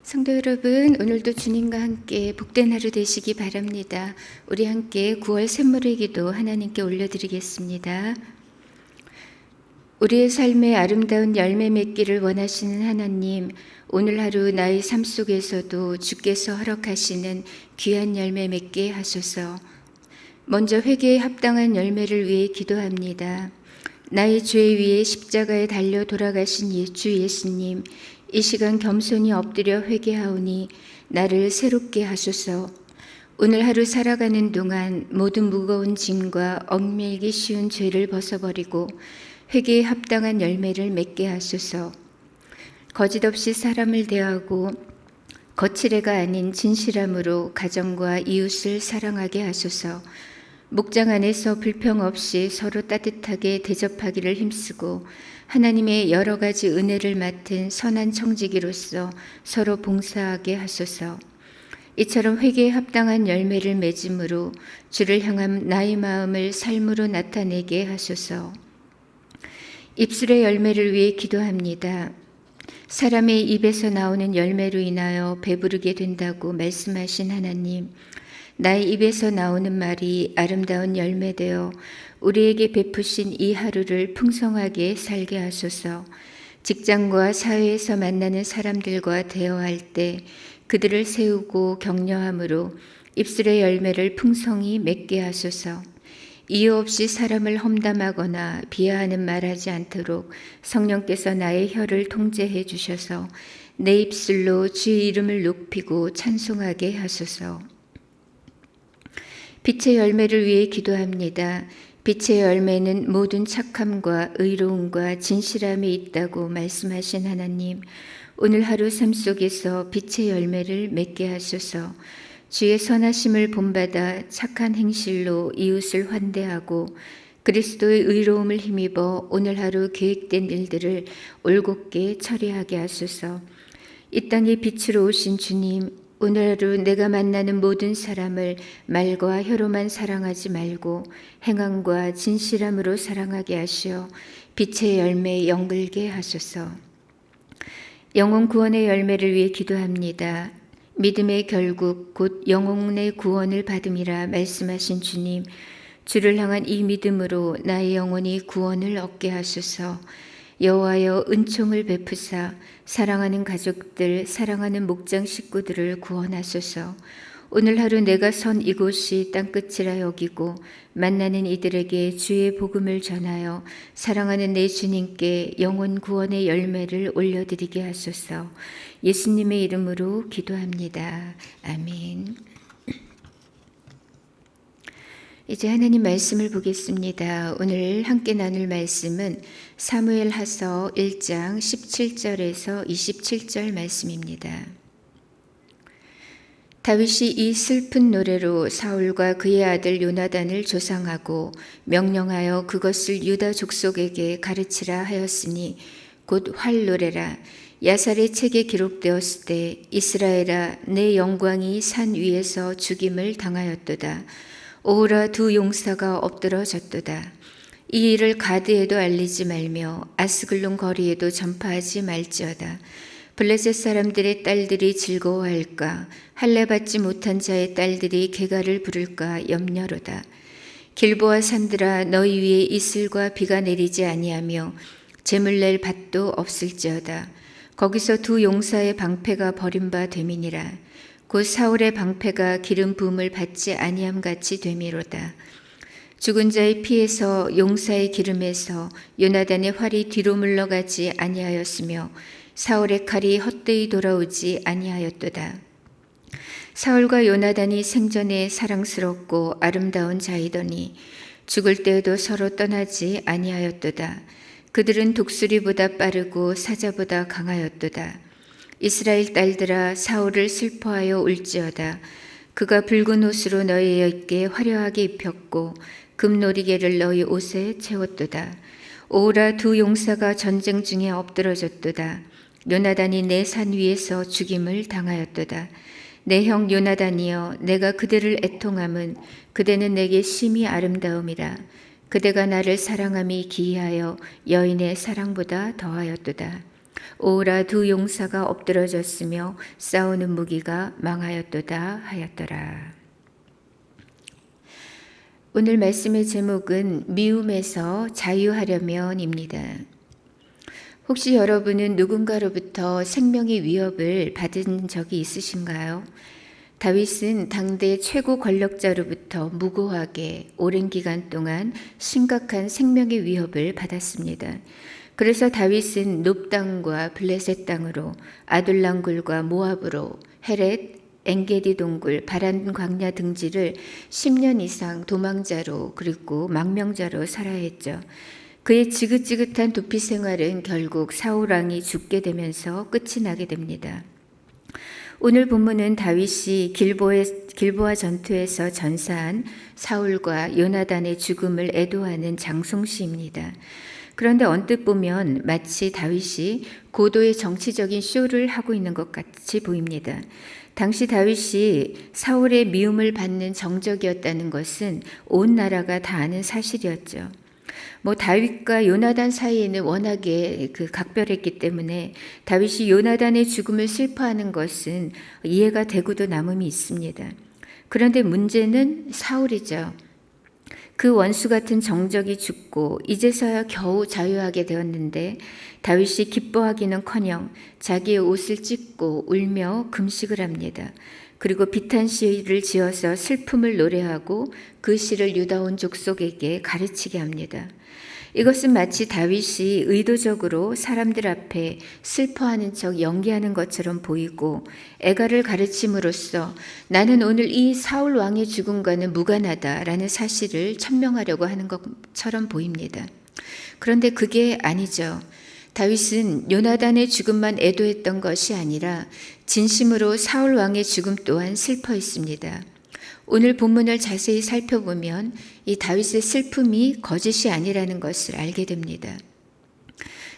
성도 여러분, 오늘도 주님과 함께 복된 하루 되시기 바랍니다. 우리 함께 9월 샘물의 기도 하나님께 올려드리겠습니다. 우리의 삶에 아름다운 열매 맺기를 원하시는 하나님, 오늘 하루 나의 삶 속에서도 주께서 허락하시는 귀한 열매 맺게 하소서. 먼저 회개에 합당한 열매를 위해 기도합니다. 나의 죄 위에 십자가에 달려 돌아가신 주 예수님, 이 시간 겸손히 엎드려 회개하오니 나를 새롭게 하소서. 오늘 하루 살아가는 동안 모든 무거운 짐과 얽매이기 쉬운 죄를 벗어버리고 회개에 합당한 열매를 맺게 하소서. 거짓 없이 사람을 대하고 거칠애가 아닌 진실함으로 가정과 이웃을 사랑하게 하소서. 목장 안에서 불평 없이 서로 따뜻하게 대접하기를 힘쓰고 하나님의 여러 가지 은혜를 맡은 선한 청지기로서 서로 봉사하게 하소서. 이처럼 회개에 합당한 열매를 맺음으로 주를 향한 나의 마음을 삶으로 나타내게 하소서. 입술의 열매를 위해 기도합니다. 사람의 입에서 나오는 열매로 인하여 배부르게 된다고 말씀하신 하나님, 나의 입에서 나오는 말이 아름다운 열매되어 우리에게 베푸신 이 하루를 풍성하게 살게 하소서. 직장과 사회에서 만나는 사람들과 대화할 때 그들을 세우고 격려함으로 입술의 열매를 풍성히 맺게 하소서. 이유 없이 사람을 험담하거나 비하하는 말하지 않도록 성령께서 나의 혀를 통제해 주셔서 내 입술로 주의 이름을 높이고 찬송하게 하소서. 빛의 열매를 위해 기도합니다. 빛의 열매는 모든 착함과 의로움과 진실함이 있다고 말씀하신 하나님, 오늘 하루 삶 속에서 빛의 열매를 맺게 하소서. 주의 선하심을 본받아 착한 행실로 이웃을 환대하고 그리스도의 의로움을 힘입어 오늘 하루 계획된 일들을 올곧게 처리하게 하소서. 이 땅에 빛으로 오신 주님, 오늘 하루 내가 만나는 모든 사람을 말과 혀로만 사랑하지 말고 행함과 진실함으로 사랑하게 하시어 빛의 열매에 영글게 하소서. 영혼 구원의 열매를 위해 기도합니다. 믿음의 결국 곧 영혼의 구원을 받음이라 말씀하신 주님, 주를 향한 이 믿음으로 나의 영혼이 구원을 얻게 하소서. 여호와여, 은총을 베푸사 사랑하는 가족들, 사랑하는 목장 식구들을 구원하소서. 오늘 하루 내가 선 이곳이 땅끝이라 여기고 만나는 이들에게 주의 복음을 전하여 사랑하는 내 주님께 영혼 구원의 열매를 올려드리게 하소서. 예수님의 이름으로 기도합니다. 아멘. 이제 하나님 말씀을 보겠습니다. 오늘 함께 나눌 말씀은 사무엘하서 1장 17절에서 27절 말씀입니다. 다윗이 이 슬픈 노래로 사울과 그의 아들 요나단을 조상하고 명령하여 그것을 유다 족속에게 가르치라 하였으니 곧 활노래라. 야살의 책에 기록되었을 때 이스라엘아, 내 영광이 산 위에서 죽임을 당하였도다. 오호라, 두 용사가 엎드러졌도다. 이 일을 가드에도 알리지 말며 아스글론 거리에도 전파하지 말지어다. 블레셋 사람들의 딸들이 즐거워할까? 할례 받지 못한 자의 딸들이 개가를 부를까 염려로다. 길보아 산들아, 너희 위에 이슬과 비가 내리지 아니하며 재물 낼 밭도 없을지어다. 거기서 두 용사의 방패가 버림바 됨이니라. 곧 사울의 방패가 기름 부음을 받지 아니함 같이 되미로다. 죽은 자의 피에서 용사의 기름에서 요나단의 활이 뒤로 물러가지 아니하였으며 사울의 칼이 헛되이 돌아오지 아니하였도다. 사울과 요나단이 생전에 사랑스럽고 아름다운 자이더니 죽을 때에도 서로 떠나지 아니하였도다. 그들은 독수리보다 빠르고 사자보다 강하였도다. 이스라엘 딸들아, 사울을 슬퍼하여 울지어다. 그가 붉은 옷으로 너희에게 화려하게 입혔고 금놀이개를 너희 옷에 채웠도다. 오라, 두 용사가 전쟁 중에 엎드러졌도다. 요나단이 내 산 위에서 죽임을 당하였도다. 내 형 요나단이여, 내가 그들을 애통함은 그대는 내게 심히 아름다움이라. 그대가 나를 사랑함이 기이하여 여인의 사랑보다 더하였도다. 오라 두 용사가 엎드러졌으며 싸우는 무기가 망하였도다 하였더라. 오늘 말씀의 제목은 미움에서 자유하려면입니다. 혹시 여러분은 누군가로부터 생명의 위협을 받은 적이 있으신가요? 다윗은 당대 최고 권력자로부터 무고하게 오랜 기간 동안 심각한 생명의 위협을 받았습니다. 그래서 다윗은 놉 땅과 블레셋 땅으로 아둘람 굴과 모압으로 헤렛, 엔게디 동굴, 바란 광야 등지를 10년 이상 도망자로 그리고 망명자로 살아야 했죠. 그의 지긋지긋한 도피 생활은 결국 사울 왕이 죽게 되면서 끝이 나게 됩니다. 오늘 본문은 다윗이 길보아 전투에서 전사한 사울과 요나단의 죽음을 애도하는 장송시입니다. 그런데 언뜻 보면 마치 다윗이 고도의 정치적인 쇼를 하고 있는 것 같이 보입니다. 당시 다윗이 사울의 미움을 받는 정적이었다는 것은 온 나라가 다 아는 사실이었죠. 다윗과 요나단 사이에는 워낙에 각별했기 때문에 다윗이 요나단의 죽음을 슬퍼하는 것은 이해가 되고도 남음이 있습니다. 그런데 문제는 사울이죠. 그 원수 같은 정적이 죽고 이제서야 겨우 자유하게 되었는데 다윗이 기뻐하기는커녕 자기의 옷을 찢고 울며 금식을 합니다. 그리고 비탄시를 지어서 슬픔을 노래하고 그 시를 유다 온 족속에게 가르치게 합니다. 이것은 마치 다윗이 의도적으로 사람들 앞에 슬퍼하는 척 연기하는 것처럼 보이고 애가를 가르침으로써 나는 오늘 이 사울 왕의 죽음과는 무관하다라는 사실을 천명하려고 하는 것처럼 보입니다. 그런데 그게 아니죠. 다윗은 요나단의 죽음만 애도했던 것이 아니라 진심으로 사울 왕의 죽음 또한 슬퍼했습니다. 오늘 본문을 자세히 살펴보면 이 다윗의 슬픔이 거짓이 아니라는 것을 알게 됩니다.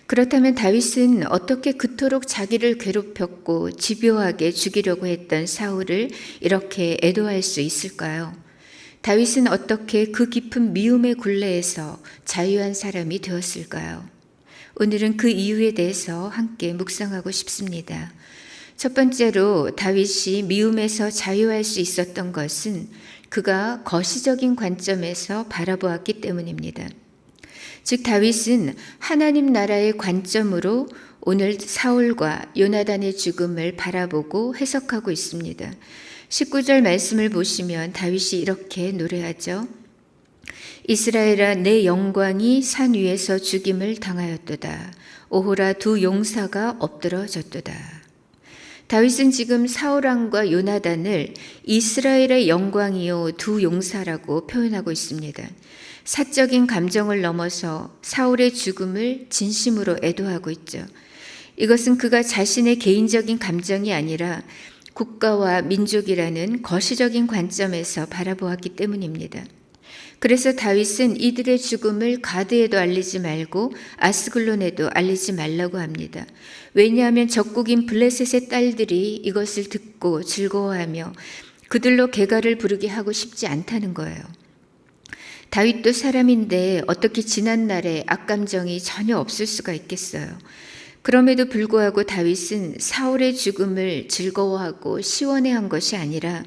그렇다면 다윗은 어떻게 그토록 자기를 괴롭혔고 집요하게 죽이려고 했던 사울을 이렇게 애도할 수 있을까요? 다윗은 어떻게 그 깊은 미움의 굴레에서 자유한 사람이 되었을까요? 오늘은 그 이유에 대해서 함께 묵상하고 싶습니다. 첫 번째로 다윗이 미움에서 자유할 수 있었던 것은 그가 거시적인 관점에서 바라보았기 때문입니다. 즉 다윗은 하나님 나라의 관점으로 오늘 사울과 요나단의 죽음을 바라보고 해석하고 있습니다. 19절 말씀을 보시면 다윗이 이렇게 노래하죠. 이스라엘아 내 영광이 산 위에서 죽임을 당하였도다. 오호라 두 용사가 엎드러졌도다. 다윗은 지금 사울왕과 요나단을 이스라엘의 영광이요 두 용사라고 표현하고 있습니다. 사적인 감정을 넘어서 사울의 죽음을 진심으로 애도하고 있죠. 이것은 그가 자신의 개인적인 감정이 아니라 국가와 민족이라는 거시적인 관점에서 바라보았기 때문입니다. 그래서 다윗은 이들의 죽음을 가드에도 알리지 말고 아스글론에도 알리지 말라고 합니다. 왜냐하면 적국인 블레셋의 딸들이 이것을 듣고 즐거워하며 그들로 개가를 부르게 하고 싶지 않다는 거예요. 다윗도 사람인데 어떻게 지난날에 악감정이 전혀 없을 수가 있겠어요. 그럼에도 불구하고 다윗은 사울의 죽음을 즐거워하고 시원해한 것이 아니라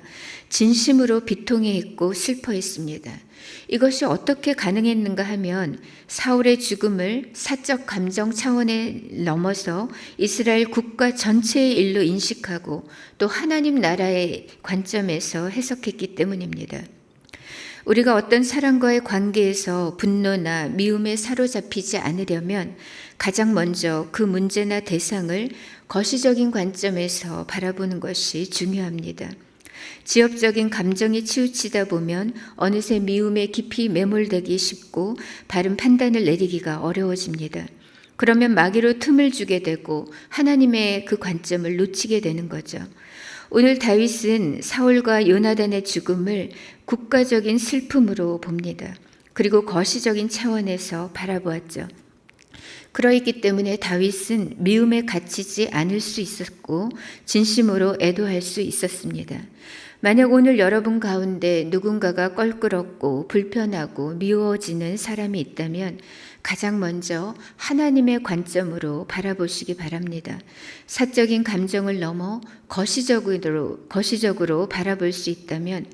진심으로 비통해했고 슬퍼했습니다. 이것이 어떻게 가능했는가 하면 사울의 죽음을 사적 감정 차원에 넘어서 이스라엘 국가 전체의 일로 인식하고 또 하나님 나라의 관점에서 해석했기 때문입니다. 우리가 어떤 사람과의 관계에서 분노나 미움에 사로잡히지 않으려면 가장 먼저 그 문제나 대상을 거시적인 관점에서 바라보는 것이 중요합니다. 지엽적인 감정이 치우치다 보면 어느새 미움에 깊이 매몰되기 쉽고 바른 판단을 내리기가 어려워집니다. 그러면 마귀로 틈을 주게 되고 하나님의 그 관점을 놓치게 되는 거죠. 오늘 다윗은 사울과 요나단의 죽음을 국가적인 슬픔으로 봅니다. 그리고 거시적인 차원에서 바라보았죠. 그러했기 때문에 다윗은 미움에 갇히지 않을 수 있었고 진심으로 애도할 수 있었습니다. 만약 오늘 여러분 가운데 누군가가 껄끄럽고 불편하고 미워지는 사람이 있다면 가장 먼저 하나님의 관점으로 바라보시기 바랍니다. 사적인 감정을 넘어 거시적으로 바라볼 수 있다면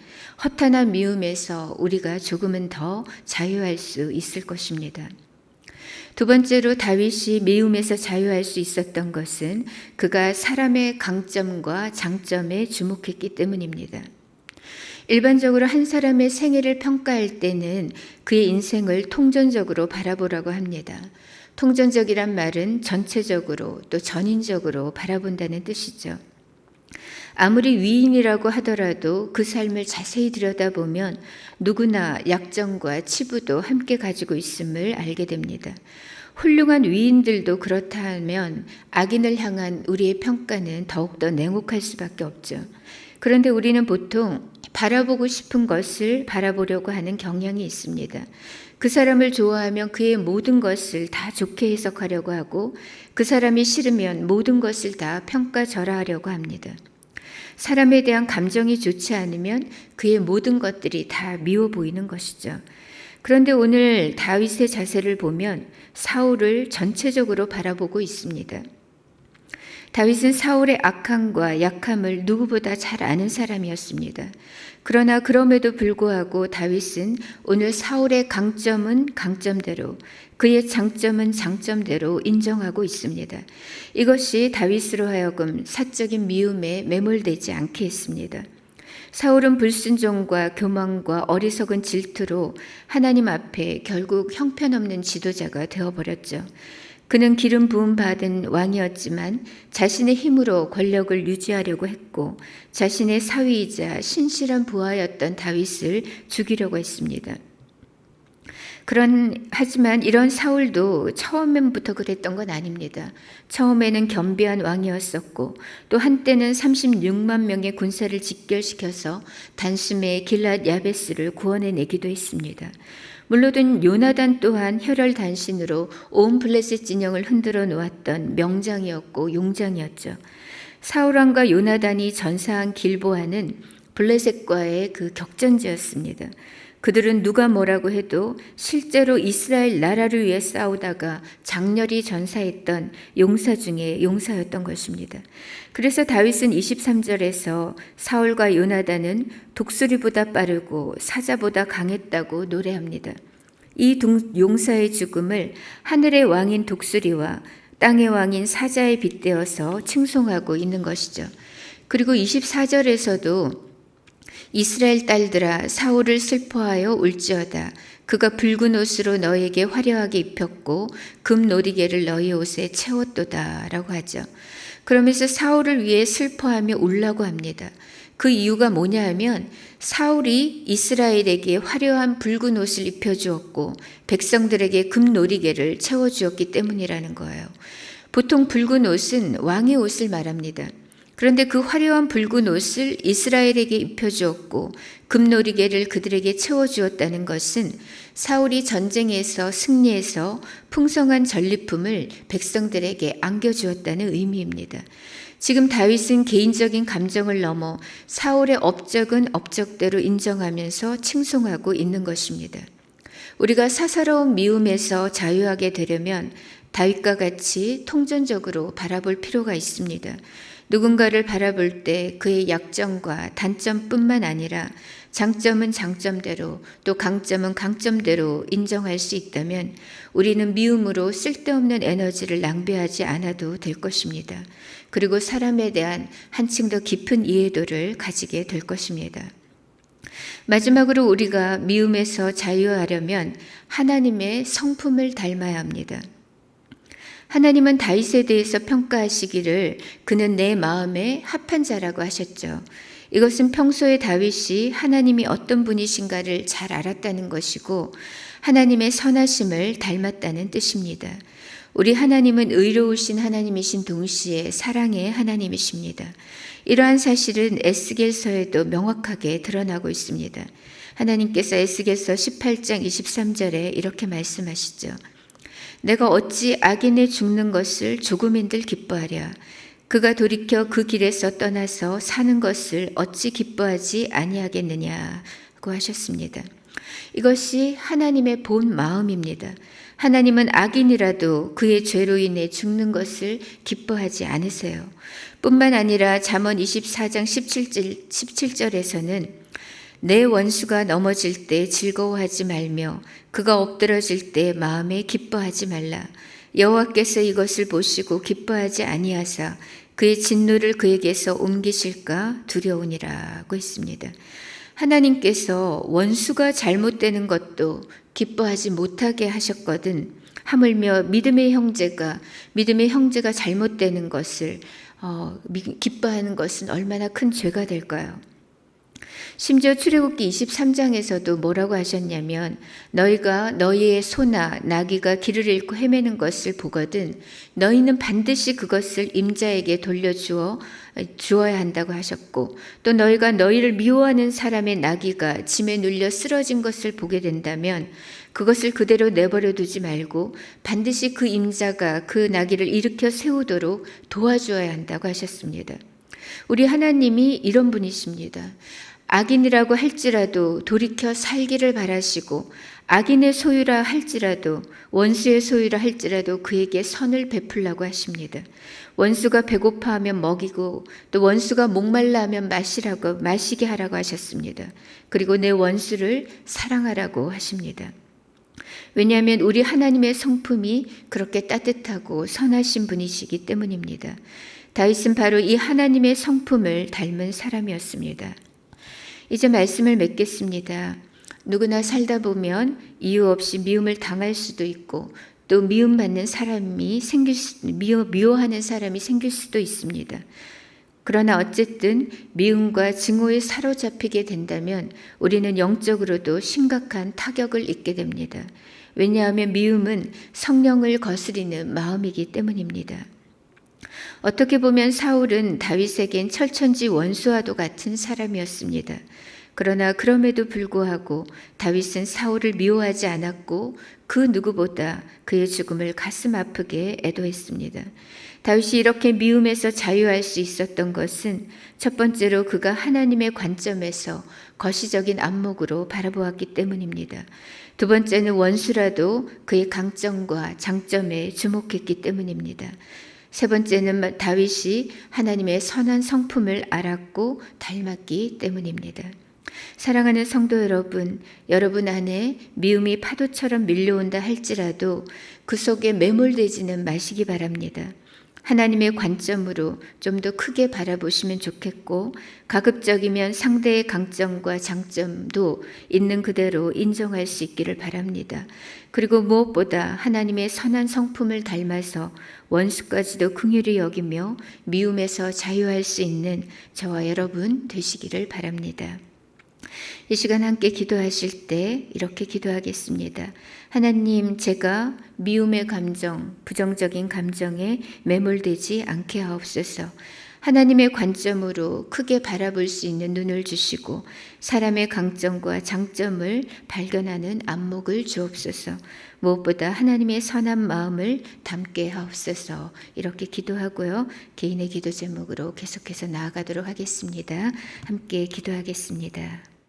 허탄한 미움에서 우리가 조금은 더 자유할 수 있을 것입니다. 두 번째로 다윗이 미움에서 자유할 수 있었던 것은 그가 사람의 강점과 장점에 주목했기 때문입니다. 일반적으로 한 사람의 생애를 평가할 때는 그의 인생을 통전적으로 바라보라고 합니다. 통전적이란 말은 전체적으로 또 전인적으로 바라본다는 뜻이죠. 아무리 위인이라고 하더라도 그 삶을 자세히 들여다보면 누구나 약점과 치부도 함께 가지고 있음을 알게 됩니다. 훌륭한 위인들도 그렇다면 악인을 향한 우리의 평가는 더욱더 냉혹할 수밖에 없죠. 그런데 우리는 보통 바라보고 싶은 것을 바라보려고 하는 경향이 있습니다. 그 사람을 좋아하면 그의 모든 것을 다 좋게 해석하려고 하고 그 사람이 싫으면 모든 것을 다 평가절하하려고 합니다. 사람에 대한 감정이 좋지 않으면 그의 모든 것들이 다 미워 보이는 것이죠. 그런데 오늘 다윗의 자세를 보면 사울을 전체적으로 바라보고 있습니다. 다윗은 사울의 악함과 약함을 누구보다 잘 아는 사람이었습니다. 그러나 그럼에도 불구하고 다윗은 오늘 사울의 강점은 강점대로, 그의 장점은 장점대로 인정하고 있습니다. 이것이 다윗으로 하여금 사적인 미움에 매몰되지 않게 했습니다. 사울은 불순종과 교만과 어리석은 질투로 하나님 앞에 결국 형편없는 지도자가 되어버렸죠. 그는 기름 부음 받은 왕이었지만 자신의 힘으로 권력을 유지하려고 했고 자신의 사위이자 신실한 부하였던 다윗을 죽이려고 했습니다. 하지만 이런 사울도 처음부터 그랬던 건 아닙니다. 처음에는 겸비한 왕이었었고 또 한때는 36만 명의 군사를 직결시켜서 단숨에 길랏 야베스를 구원해내기도 했습니다. 물론 요나단 또한 혈혈단신으로 온 블레셋 진영을 흔들어 놓았던 명장이었고 용장이었죠. 사울왕과 요나단이 전사한 길보아는 블레셋과의 그 격전지였습니다. 그들은 누가 뭐라고 해도 실제로 이스라엘 나라를 위해 싸우다가 장렬히 전사했던 용사 중에 용사였던 것입니다. 그래서 다윗은 23절에서 사울과 요나단은 독수리보다 빠르고 사자보다 강했다고 노래합니다. 이 용사의 죽음을 하늘의 왕인 독수리와 땅의 왕인 사자에 빗대어서 칭송하고 있는 것이죠. 그리고 24절에서도 이스라엘 딸들아 사울을 슬퍼하여 울지어다. 그가 붉은 옷으로 너에게 화려하게 입혔고 금 놀이개를 너희 옷에 채웠도다 라고 하죠. 그러면서 사울을 위해 슬퍼하며 울라고 합니다. 그 이유가 뭐냐 하면 사울이 이스라엘에게 화려한 붉은 옷을 입혀주었고 백성들에게 금 놀이개를 채워주었기 때문이라는 거예요. 보통 붉은 옷은 왕의 옷을 말합니다. 그런데 그 화려한 붉은 옷을 이스라엘에게 입혀주었고 금놀이개를 그들에게 채워주었다는 것은 사울이 전쟁에서 승리해서 풍성한 전리품을 백성들에게 안겨주었다는 의미입니다. 지금 다윗은 개인적인 감정을 넘어 사울의 업적은 업적대로 인정하면서 칭송하고 있는 것입니다. 우리가 사사로운 미움에서 자유하게 되려면 다윗과 같이 통전적으로 바라볼 필요가 있습니다. 누군가를 바라볼 때 그의 약점과 단점뿐만 아니라 장점은 장점대로 또 강점은 강점대로 인정할 수 있다면 우리는 미움으로 쓸데없는 에너지를 낭비하지 않아도 될 것입니다. 그리고 사람에 대한 한층 더 깊은 이해도를 가지게 될 것입니다. 마지막으로 우리가 미움에서 자유하려면 하나님의 성품을 닮아야 합니다. 하나님은 다윗에 대해서 평가하시기를 그는 내 마음에 합한 자라고 하셨죠. 이것은 평소에 다윗이 하나님이 어떤 분이신가를 잘 알았다는 것이고 하나님의 선하심을 닮았다는 뜻입니다. 우리 하나님은 의로우신 하나님이신 동시에 사랑의 하나님이십니다. 이러한 사실은 에스겔서에도 명확하게 드러나고 있습니다. 하나님께서 에스겔서 18장 23절에 이렇게 말씀하시죠. 내가 어찌 악인의 죽는 것을 조금인들 기뻐하랴. 그가 돌이켜 그 길에서 떠나서 사는 것을 어찌 기뻐하지 아니하겠느냐고 하셨습니다. 이것이 하나님의 본 마음입니다. 하나님은 악인이라도 그의 죄로 인해 죽는 것을 기뻐하지 않으세요. 뿐만 아니라 잠언 24장 17절에서는 내 원수가 넘어질 때 즐거워하지 말며 그가 엎드러질 때 마음에 기뻐하지 말라. 여호와께서 이것을 보시고 기뻐하지 아니하사 그의 진노를 그에게서 옮기실까 두려우니라고 했습니다. 하나님께서 원수가 잘못되는 것도 기뻐하지 못하게 하셨거든 하물며 믿음의 형제가 잘못되는 것을 기뻐하는 것은 얼마나 큰 죄가 될까요? 심지어 출애굽기 23장에서도 뭐라고 하셨냐면 너희가 너희의 소나 나귀가 길을 잃고 헤매는 것을 보거든 너희는 반드시 그것을 임자에게 주어야 한다고 하셨고 또 너희가 너희를 미워하는 사람의 나귀가 짐에 눌려 쓰러진 것을 보게 된다면 그것을 그대로 내버려 두지 말고 반드시 그 임자가 그 나귀를 일으켜 세우도록 도와주어야 한다고 하셨습니다. 우리 하나님이 이런 분이십니다. 악인이라고 할지라도 돌이켜 살기를 바라시고 악인의 소유라 할지라도 원수의 소유라 할지라도 그에게 선을 베풀라고 하십니다. 원수가 배고파하면 먹이고 또 원수가 목말라 하면 마시게 하라고 하셨습니다. 그리고 내 원수를 사랑하라고 하십니다. 왜냐하면 우리 하나님의 성품이 그렇게 따뜻하고 선하신 분이시기 때문입니다. 다윗은 바로 이 하나님의 성품을 닮은 사람이었습니다. 이제 말씀을 맺겠습니다. 누구나 살다 보면 이유 없이 미움을 당할 수도 있고 또 미워하는 사람이 생길 수도 있습니다. 그러나 어쨌든 미움과 증오에 사로잡히게 된다면 우리는 영적으로도 심각한 타격을 입게 됩니다. 왜냐하면 미움은 성령을 거스리는 마음이기 때문입니다. 어떻게 보면 사울은 다윗에겐 철천지 원수와도 같은 사람이었습니다. 그러나 그럼에도 불구하고 다윗은 사울을 미워하지 않았고 그 누구보다 그의 죽음을 가슴 아프게 애도했습니다. 다윗이 이렇게 미움에서 자유할 수 있었던 것은 첫 번째로 그가 하나님의 관점에서 거시적인 안목으로 바라보았기 때문입니다. 두 번째는 원수라도 그의 강점과 장점에 주목했기 때문입니다. 세 번째는 다윗이 하나님의 선한 성품을 알았고 닮았기 때문입니다. 사랑하는 성도 여러분, 여러분 안에 미움이 파도처럼 밀려온다 할지라도 그 속에 매몰되지는 마시기 바랍니다. 하나님의 관점으로 좀 더 크게 바라보시면 좋겠고 가급적이면 상대의 강점과 장점도 있는 그대로 인정할 수 있기를 바랍니다. 그리고 무엇보다 하나님의 선한 성품을 닮아서 원수까지도 긍휼히 여기며 미움에서 자유할 수 있는 저와 여러분 되시기를 바랍니다. 이 시간 함께 기도하실 때 이렇게 기도하겠습니다. 하나님, 제가 미움의 감정, 부정적인 감정에 매몰되지 않게 하옵소서. 하나님의 관점으로 크게 바라볼 수 있는 눈을 주시고 사람의 강점과 장점을 발견하는 안목을 주옵소서. 무엇보다 하나님의 선한 마음을 담게 하옵소서. 이렇게 기도하고요. 개인의 기도 제목으로 계속해서 나아가도록 하겠습니다. 함께 기도하겠습니다.